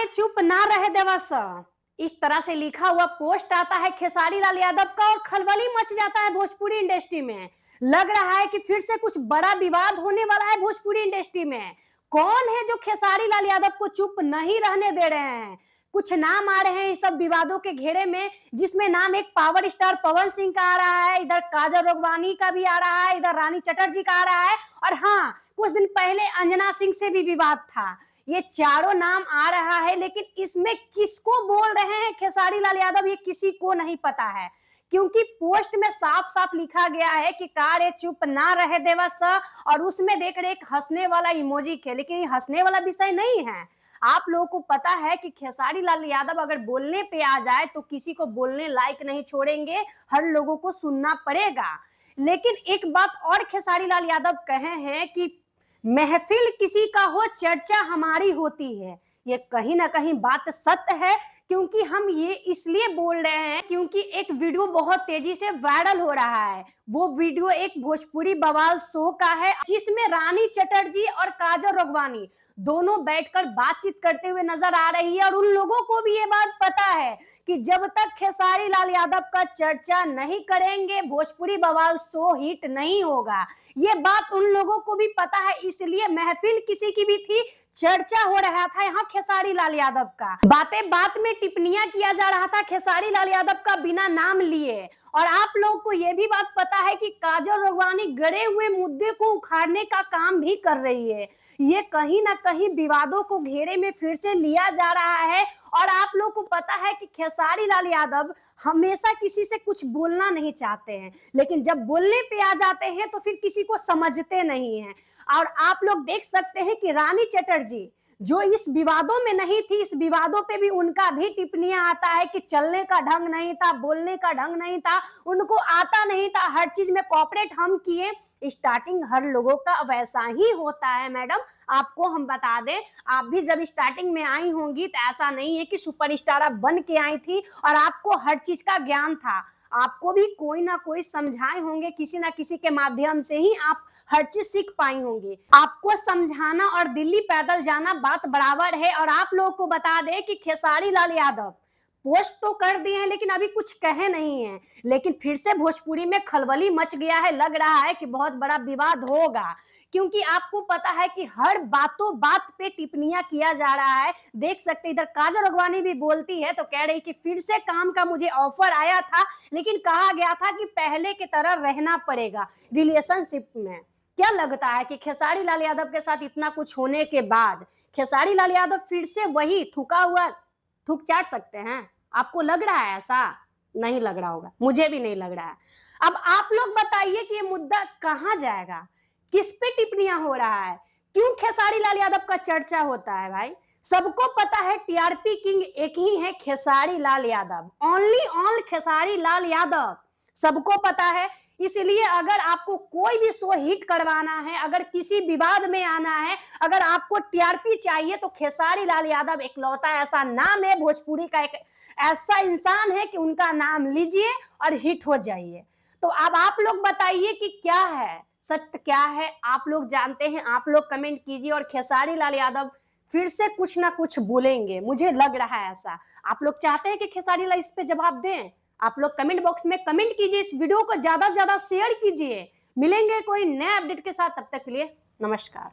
चुप ना रहे देवस। इस तरह से लिखा हुआ पोस्ट आता है खेसारी लाल यादव का और खलबली मच जाता है भोजपुरी इंडस्ट्री में। लग रहा है कि फिर से कुछ बड़ा विवाद होने वाला है भोजपुरी इंडस्ट्री में। कौन है जो खेसारी लाल यादव को चुप नहीं रहने दे रहे हैं? कुछ नाम आ रहे हैं इस सब विवादों के घेरे में, जिसमें नाम एक पावर स्टार पवन सिंह का आ रहा है, इधर काजल रोगवानी का भी आ रहा है, इधर रानी चटर्जी का आ रहा है, और हाँ, कुछ दिन पहले अंजना सिंह से भी विवाद था। ये चारों नाम आ रहा है, लेकिन इसमें किसको बोल रहे हैं खेसारी लाल यादव, ये किसी को नहीं पता है। क्योंकि पोस्ट में साफ साफ लिखा गया है कि कार्य चुप ना रहे देवस, और उसमें देख रहे एक हंसने वाला इमोजी है, लेकिन ये हंसने वाला विषय नहीं है। आप लोगों को पता है कि खेसारी लाल यादव अगर बोलने पे आ जाए तो किसी को बोलने लायक नहीं छोड़ेंगे, हर लोगों को सुनना पड़ेगा। लेकिन एक बात और खेसारी लाल यादव कहे हैं कि महफिल किसी का हो चर्चा हमारी होती है। ये कहीं ना कहीं बात सत्य है, क्योंकि हम ये इसलिए बोल रहे हैं क्योंकि एक वीडियो बहुत तेजी से वायरल हो रहा है। वो वीडियो एक भोजपुरी बवाल शो का है, जिसमें रानी चटर्जी और काजल रोगवानी दोनों बैठकर बातचीत करते हुए नजर आ रही है। और उन लोगों को भी ये बात पता है कि जब तक खेसारी लाल यादव का चर्चा नहीं करेंगे, भोजपुरी बवाल शो हिट नहीं होगा। ये बात उन लोगों को भी पता है, इसलिए महफिल किसी की भी थी, चर्चा हो रहा था यहाँ खेसारी लाल यादव का। बातें बात में टिप्पणियां किया जा रहा था खेसारी लाल यादव का बिना नाम लिए। और आप लोग को यह भी बात पता है कि काजल रोगवानी गड़े हुए मुद्दे को उखाड़ने का काम भी कर रही है। ये कहीं ना कहीं विवादों को घेरे में फिर से लिया जा रहा है। और आप लोग को पता है कि खेसारी लाल यादव हमेशा किसी से कुछ बोलना नहीं चाहते हैं, लेकिन जब बोलने पे आ जाते हैं तो फिर किसी को समझते नहीं हैं। और आप लोग देख सकते हैं कि रानी चटर्जी जो इस विवादों में नहीं थी, इस विवादों पे भी उनका भी टिप्पणियां आता है कि चलने का ढंग नहीं था, बोलने का ढंग नहीं था, उनको आता नहीं था, हर चीज में कॉपरेट हम किए। स्टार्टिंग हर लोगों का वैसा ही होता है मैडम, आपको हम बता दें। आप भी जब स्टार्टिंग में आई होंगी तो ऐसा नहीं है कि सुपरस्टार आप बन के आई थी और आपको हर चीज का ज्ञान था। आपको भी कोई ना कोई समझाए होंगे, किसी ना किसी के माध्यम से ही आप हर चीज सीख पाई होंगी। आपको समझाना और दिल्ली पैदल जाना बात बराबर है। और आप लोगों को बता दें कि खेसारी लाल यादव पोस्ट तो कर दिए हैं, लेकिन अभी कुछ कहे नहीं है। लेकिन फिर से भोजपुरी में खलबली मच गया है, लग रहा है कि बहुत बड़ा विवाद होगा। क्योंकि आपको पता है कि हर बातों बात पे टिप्पणियां किया जा रहा है। देख सकते इधर काजल रोगवानी भी बोलती है तो कह रही कि फिर से काम का मुझे ऑफर आया था, लेकिन कहा गया था कि पहले की तरह रहना पड़ेगा रिलेशनशिप में। क्या लगता है कि खेसारी लाल यादव के साथ इतना कुछ होने के बाद खेसारी लाल यादव फिर से वही थूका हुआ थूक चाट सकते हैं? आपको लग रहा है ऐसा? नहीं लग रहा होगा, मुझे भी नहीं लग रहा है। अब आप लोग बताइए कि ये मुद्दा कहां जाएगा, किस पे टिप्पणियां हो रहा है, क्यों खेसारी लाल यादव का चर्चा होता है? भाई सबको पता है टीआरपी किंग एक ही है, खेसारी लाल यादव, ओनली ऑन खेसारी लाल यादव, सबको पता है। इसलिए अगर आपको कोई भी शो हिट करवाना है, अगर किसी विवाद में आना है, अगर आपको टीआरपी चाहिए, तो खेसारी लाल यादव इकलौता ऐसा नाम है, भोजपुरी का एक ऐसा इंसान है कि उनका नाम लीजिए और हिट हो जाइए। तो अब आप लोग बताइए कि क्या है सत्य, क्या है, आप लोग जानते हैं, आप लोग कमेंट कीजिए। और खेसारी लाल यादव फिर से कुछ ना कुछ बोलेंगे, मुझे लग रहा है ऐसा। आप लोग चाहते हैं कि खेसारी लाल इस पे जवाब दें? आप लोग कमेंट बॉक्स में कमेंट कीजिए, इस वीडियो को ज्यादा से ज्यादा शेयर कीजिए। मिलेंगे कोई नए अपडेट के साथ, तब तक के लिए नमस्कार।